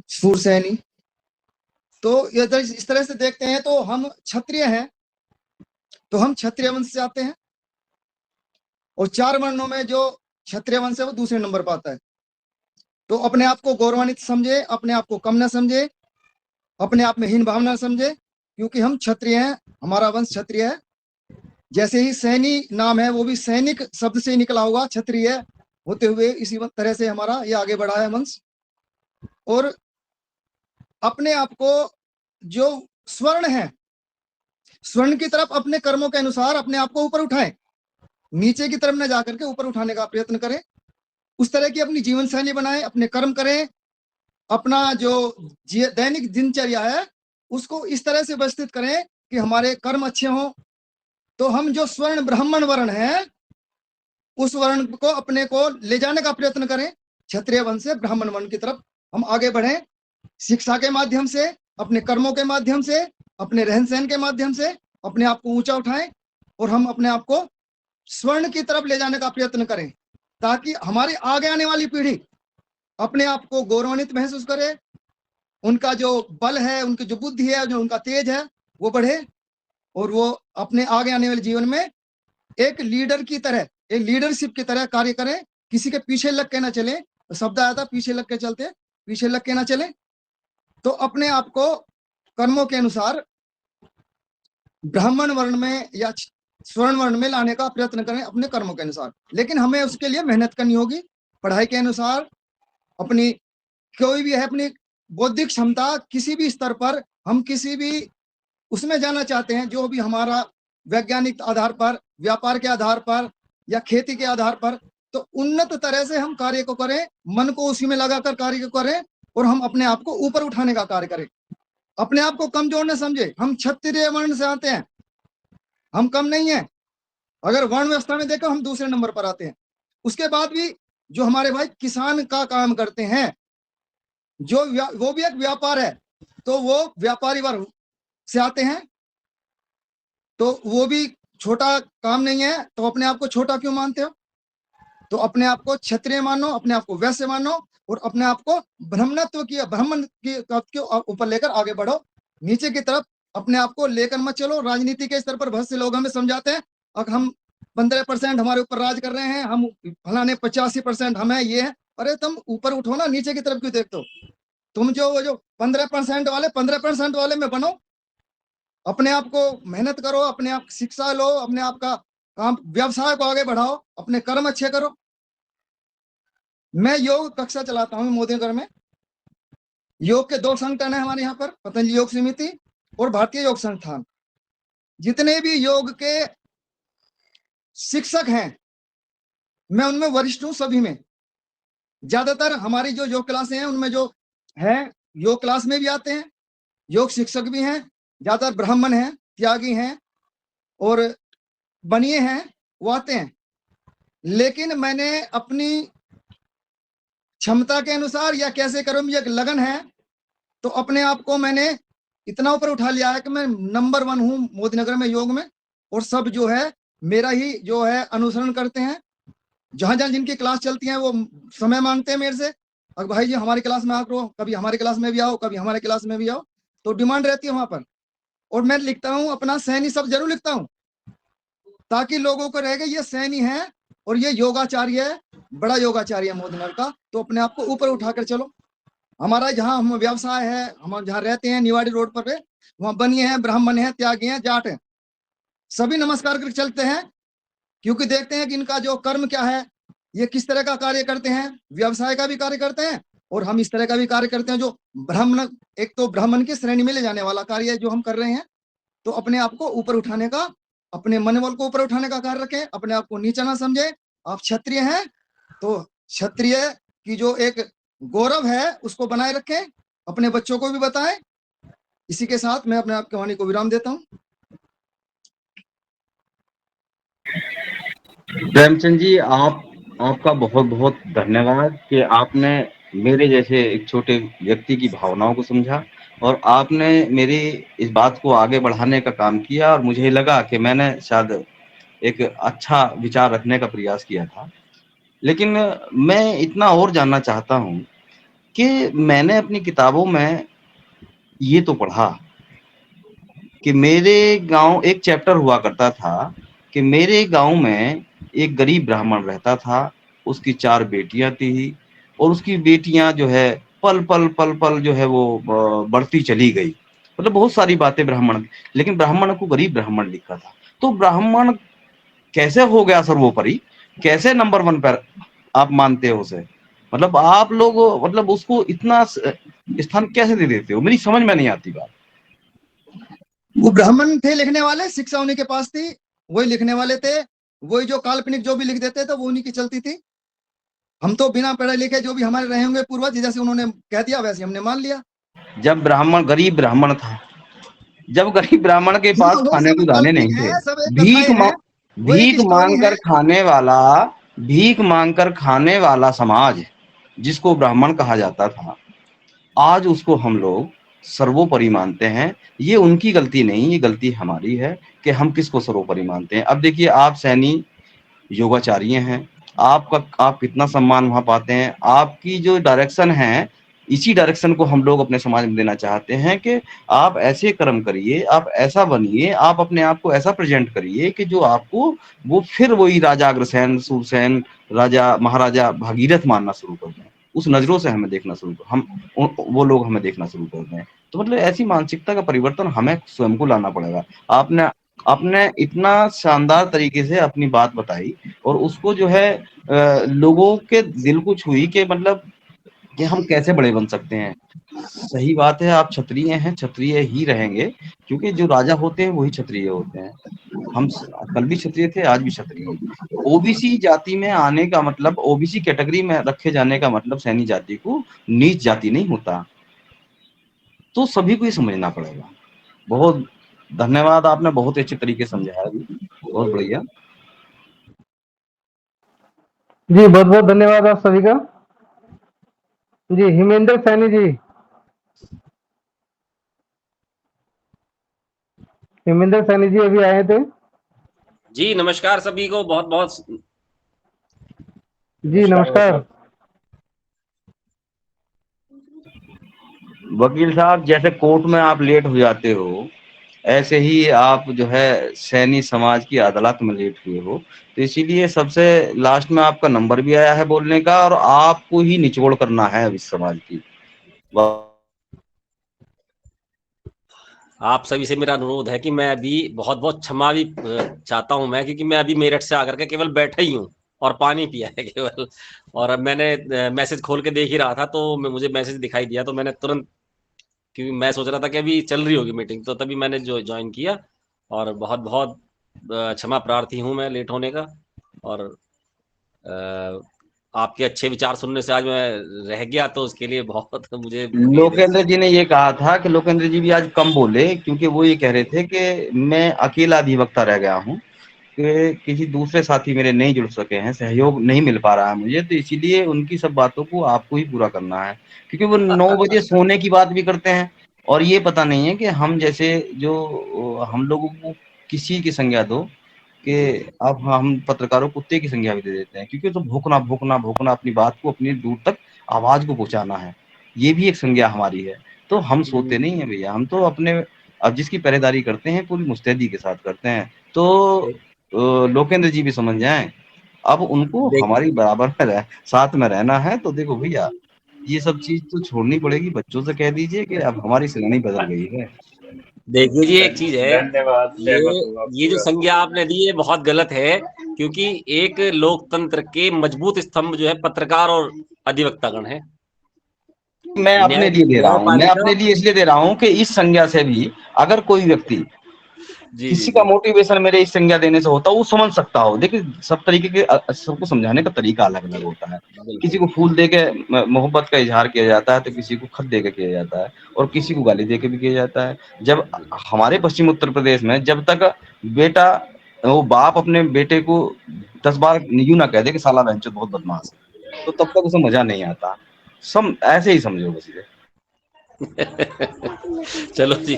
शूरसैनी। तो इस तरह से देखते हैं तो हम क्षत्रिय हैं, तो हम क्षत्रिय वंश से आते हैं, और 4 वर्णों में जो क्षत्रिय वंश है वो दूसरे नंबर पर आता है। तो अपने आप को गौरवान्वित समझे, अपने आप को कम न समझे, अपने आप में हीन भावना समझे, क्योंकि हम क्षत्रिय हैं, हमारा वंश क्षत्रिय है। जैसे ही सैनी नाम है वो भी सैनिक शब्द से निकला हुआ, क्षत्रिय होते हुए इसी तरह से हमारा ये आगे बढ़ा है वंश। और अपने आप को जो स्वर्ण है, स्वर्ण की तरफ अपने कर्मों के अनुसार अपने आप को ऊपर उठाएं, नीचे की तरफ न जाकर के ऊपर उठाने का प्रयत्न करें। उस तरह की अपनी जीवन शैली बनाएं, अपने कर्म करें, अपना जो दैनिक दिनचर्या है उसको इस तरह से व्यवस्थित करें कि हमारे कर्म अच्छे हों। तो हम जो स्वर्ण ब्राह्मण वर्ण है उस वर्ण को अपने को ले जाने का प्रयत्न करें, क्षत्रिय वंश से ब्राह्मण वर्ण की तरफ हम आगे बढ़ें, शिक्षा के माध्यम से, अपने कर्मों के माध्यम से, अपने रहन सहन के माध्यम से अपने आप को ऊंचा उठाएं, और हम अपने आप को स्वर्ण की तरफ ले जाने का प्रयत्न करें, ताकि हमारी आगे आने वाली पीढ़ी अपने आप को गौरवान्वित महसूस करे, उनका जो बल है, उनकी जो बुद्धि है, जो उनका तेज है वो बढ़े, और वो अपने आगे आने वाले जीवन में एक लीडर की तरह, एक लीडरशिप की तरह कार्य करें, किसी के पीछे लग के ना चले। शब्द आया था पीछे लग के चलते, पीछे लग के ना चले। तो अपने आप को कर्मों के अनुसार ब्राह्मण वर्ण में या स्वर्ण वर्ण में लाने का प्रयत्न करें अपने कर्मों के अनुसार, लेकिन हमें उसके लिए मेहनत करनी होगी, पढ़ाई के अनुसार, अपनी कोई भी है अपनी बौद्धिक क्षमता किसी भी स्तर पर, हम किसी भी उसमें जाना चाहते हैं, जो भी हमारा वैज्ञानिक आधार पर, व्यापार के आधार पर या खेती के आधार पर, तो उन्नत तरह से हम कार्य को करें, मन को उसी में लगाकर कार्य को करें, और हम अपने आप को ऊपर उठाने का कार्य करें। अपने आप को कमजोर न समझे, हम क्षत्रिय वर्ण से आते हैं, हम कम नहीं है। अगर वर्ण व्यवस्था में देखो हम दूसरे नंबर पर आते हैं। उसके बाद भी जो हमारे भाई किसान का काम करते हैं, जो वो भी एक व्यापार है, तो वो व्यापारी वर्ग से आते हैं, तो वो भी छोटा काम नहीं है, तो अपने आप को छोटा क्यों मानते हो? तो अपने आप को क्षत्रिय मानो, अपने आप को वैश्य मानो, और अपने आप को ब्राह्मणत्व की, ब्राह्मण की ऊपर लेकर आगे बढ़ो। नीचे की तरफ अपने आप को लेकर मत चलो। राजनीति के स्तर पर बहुत से लोग हमें समझाते हैं, अगर हम 15% हमारे ऊपर राज कर रहे हैं, हम फलाने 85% हमें ये है। अरे तुम ऊपर उठो ना, नीचे की तरफ क्यों देखते हो? तुम जो 15% वाले में बनो, अपने आप को मेहनत करो, अपने आप शिक्षा लो, अपने आप का काम व्यवसाय को आगे बढ़ाओ, अपने कर्म अच्छे करो। मैं योग कक्षा चलाता हूँ मोदी नगर में। योग के 2 संगठन है हमारे यहाँ पर, पतंजलि योग समिति और भारतीय योग संस्थान। जितने भी योग के शिक्षक हैं मैं उनमें वरिष्ठ हूँ, सभी में। ज्यादातर हमारी जो योग क्लासें हैं उनमें जो है योग क्लास में भी आते हैं, योग शिक्षक भी हैं, ज्यादातर ब्राह्मण हैं, त्यागी हैं और बनिए हैं, वो आते हैं। लेकिन मैंने अपनी क्षमता के अनुसार या कैसे करूं, मुझे एक लगन है, तो अपने आप को मैंने इतना ऊपर उठा लिया है कि मैं नंबर 1 हूं मोदी नगर में योग में, और सब जो है मेरा ही जो है अनुसरण करते हैं। जहां जहां जिनकी क्लास चलती है वो समय मांगते हैं मेरे से, अगर भाई जी हमारी क्लास में आओ, कभी हमारी क्लास में भी आओ, कभी हमारे क्लास में भी आओ, तो डिमांड रहती है वहां पर। और मैं लिखता हूँ अपना सैनी सब जरूर लिखता हूँ, ताकि लोगों को रहेगा ये सैनी है और ये योगाचार्य है, बड़ा योगाचार्य है मोदी नगर का। तो अपने आप को ऊपर उठाकर चलो। हमारा जहाँ हम व्यवसाय है, हम जहाँ रहते हैं निवाड़ी रोड पर, वहाँ बनिए हैं, ब्राह्मण हैं, त्यागी हैं, जाट हैं, सभी नमस्कार करके चलते हैं, क्योंकि देखते हैं कि इनका जो कर्म क्या है, ये किस तरह का कार्य करते हैं, व्यवसाय का भी कार्य करते हैं और हम इस तरह का भी कार्य करते हैं जो ब्राह्मण, एक तो ब्राह्मण की श्रेणी में ले जाने वाला कार्य है जो हम कर रहे हैं। तो अपने आप को ऊपर उठाने का, अपने मनोबल को ऊपर उठाने का कार्य रखें, अपने आप को नीचा ना समझे। आप क्षत्रिय हैं तो क्षत्रिय की जो एक गौरव है उसको बनाए रखें, अपने बच्चों को भी बताएं। इसी के साथ मैं अपने आप की वाणी को विराम देता हूं। प्रेमचंद जी, आपका बहुत बहुत धन्यवाद कि आपने मेरे जैसे एक छोटे व्यक्ति की भावनाओं को समझा और आपने मेरी इस बात को आगे बढ़ाने का काम किया, और मुझे लगा कि मैंने शायद एक अच्छा विचार रखने का प्रयास किया था। लेकिन मैं इतना और जानना चाहता हूँ कि मैंने अपनी किताबों में ये तो पढ़ा कि मेरे गाँव एक चैप्टर हुआ करता था कि मेरे गाँव में एक गरीब ब्राह्मण रहता था, उसकी 4 बेटियाँ थी और उसकी बेटियाँ जो है पल-पल जो है वो बढ़ती चली गई। मतलब बहुत सारी बातें ब्राह्मण लेकिन ब्राह्मण को गरीब ब्राह्मण लिखा था। तो ब्राह्मण कैसे हो गया सर्वोपरि? कैसे नंबर 1 पर आप मानते हो उसे? मतलब आप लोग मतलब उसको इतना स्थान कैसे दे देते हो? मेरी समझ में नहीं आती बात। वो ब्राह्मण थे लिखने वाले, शिक्षा उन्हीं के पास थी, वही लिखने वाले थे, वही जो काल्पनिक जो भी लिख देते थे वो उन्हीं की चलती थी। हम तो बिना पढ़े लिखे जो भी हमारे रहे होंगे पूर्वज, जैसे उन्होंने कह दिया वैसे हमने मान लिया। जब ब्राह्मण गरीब ब्राह्मण था, जब गरीब ब्राह्मण के पास वो खाने सब को दाने नहीं काल्पनिक थे, है, सब एक भीख कथाएं मा हैं, वो एक भीख स्टोरी माँग है। कर खाने वाला भीख माँग कर खाने वाला समाज, जिसको ब्राह्मण कहा जाता था, आज उसको हम लोग सर्वोपरि मानते हैं। ये उनकी गलती नहीं, ये गलती हमारी है कि हम किसको सर्वोपरि मानते हैं। अब देखिए आप सैनी योगाचार्य हैं, आप कितना सम्मान वहाँ पाते हैं। आपकी जो डायरेक्शन है, इसी डायरेक्शन को हम लोग अपने समाज में देना चाहते हैं कि आप ऐसे कर्म करिए, आप ऐसा बनिए, आप अपने आप को ऐसा प्रेज़ेंट करिए कि जो आपको वो फिर वही राजा अग्रसेन, सूरसेन, राजा महाराजा भागीरथ मानना शुरू कर दें। उस नज़रों से हमें देखना शुरू कर हम वो लोग हमें देखना शुरू कर दें। तो मतलब ऐसी मानसिकता का परिवर्तन हमें स्वयं को लाना पड़ेगा। आपने आपने इतना शानदार तरीके से अपनी बात बताई और उसको जो है लोगों के दिल को छुई कि मतलब कि हम कैसे बड़े बन सकते हैं। सही बात है, आप क्षत्रिय हैं, क्षत्रिय ही रहेंगे क्योंकि जो राजा होते हैं वही क्षत्रिय होते हैं। हम कल भी क्षत्रिय थे, आज भी क्षत्रिय हैं। ओबीसी जाति में आने का मतलब, ओबीसी कैटेगरी में रखे जाने का मतलब सैनी जाति को नीच जाति नहीं होता। तो सभी को ये समझना पड़ेगा। बहुत धन्यवाद, आपने बहुत ही अच्छे तरीके से समझाया अभी, बहुत बढ़िया। जी बहुत बहुत धन्यवाद आप सभी का। जी हिमेंद्र सैनी जी, हिमेंद्र सैनी जी अभी आए थे। जी नमस्कार सभी को, बहुत बहुत जी नमस्कार। वकील साहब, जैसे कोर्ट में आप लेट हो जाते हो, ऐसे ही आप जो है सैनी समाज की अदालत में लेट हुए हो, तो इसीलिए सबसे लास्ट में आपका नंबर भी आया है बोलने का और आपको ही निचोड़ करना है अब इस समाज की। आप सभी से मेरा अनुरोध है कि मैं अभी बहुत बहुत क्षमा भी चाहता हूं मैं, क्योंकि मैं अभी मेरठ से आकर के केवल बैठा ही हूं और पानी पिया है केवल। और अब मैंने मैसेज खोल के देख ही रहा था तो मुझे मैसेज दिखाई दिया, तो मैंने तुरंत, क्योंकि मैं सोच रहा था कि अभी चल रही होगी मीटिंग, तो तभी मैंने जो ज्वाइन किया। और बहुत बहुत क्षमा प्रार्थी हूं मैं लेट होने का। और आपके अच्छे विचार सुनने से आज मैं रह गया, तो उसके लिए बहुत मुझे खेद है। लोकेंद्र जी ने ये कहा था कि लोकेंद्र जी भी आज कम बोले क्योंकि वो ये कह रहे थे कि मैं अकेला अधिवक्ता रह गया हूँ, कि किसी दूसरे साथी मेरे नहीं जुड़ सके हैं, सहयोग नहीं मिल पा रहा है मुझे, तो इसीलिए उनकी सब बातों को आपको ही पूरा करना है, क्योंकि वो 9 बजे सोने की बात भी करते हैं और ये पता नहीं है कि हम जैसे जो हम लोगों को किसी की संज्ञा दो कि अब हम पत्रकारों को कुत्ते की संज्ञा भी दे देते हैं, क्योंकि तो भौंकना भौंकना भौंकना अपनी बात को अपनी दूर तक आवाज को पहुंचाना है, ये भी एक संज्ञा हमारी है। तो हम सोते नहीं है भैया, हम तो अपने अब जिसकी पहरेदारी करते हैं पूरी मुस्तैदी के साथ करते हैं। तो लोकेंद्र जी भी समझ जाएं, अब उनको हमारी बराबर में साथ में रहना है। तो देखो भैया, ये सब चीज तो छोड़नी पड़ेगी, बच्चों से कह दीजिए कि अब हमारी श्रेणी बदल गई है। देखिए जी, एक चीज है, धन्यवाद, सहमत हूँ ये आपकी जो बात। संज्ञा आपने दी है बहुत गलत है, क्योंकि एक लोकतंत्र के मजबूत स्तंभ जो है पत्रकार और अधिवक्तागण है। मैं अपने लिए दे रहा हूँ, मैं न्यायपालिका। अपने लिए इसलिए दे रहा हूँ कि इस संज्ञा से भी अगर कोई व्यक्ति जी जी किसी का जी मोटिवेशन मेरे इस संज्ञा देने से होता, वो समझ सकता हो। देखिए सब तरीके के सबको समझाने का तरीका अलग अलग होता है। किसी बिल्कुल। को फूल दे के मोहब्बत का इजहार किया जाता है, तो किसी को खत दे के किया जाता है और किसी को गाली दे के भी किया जाता है। जब हमारे पश्चिम उत्तर प्रदेश में जब तक बेटा वो बाप अपने बेटे को 10 बार यूं ना कह दे कि साला बहनचोद बहुत बदमाश है, तो तब तक उसे मजा नहीं आता। ऐसे ही समझो बस इसे। चलो जी,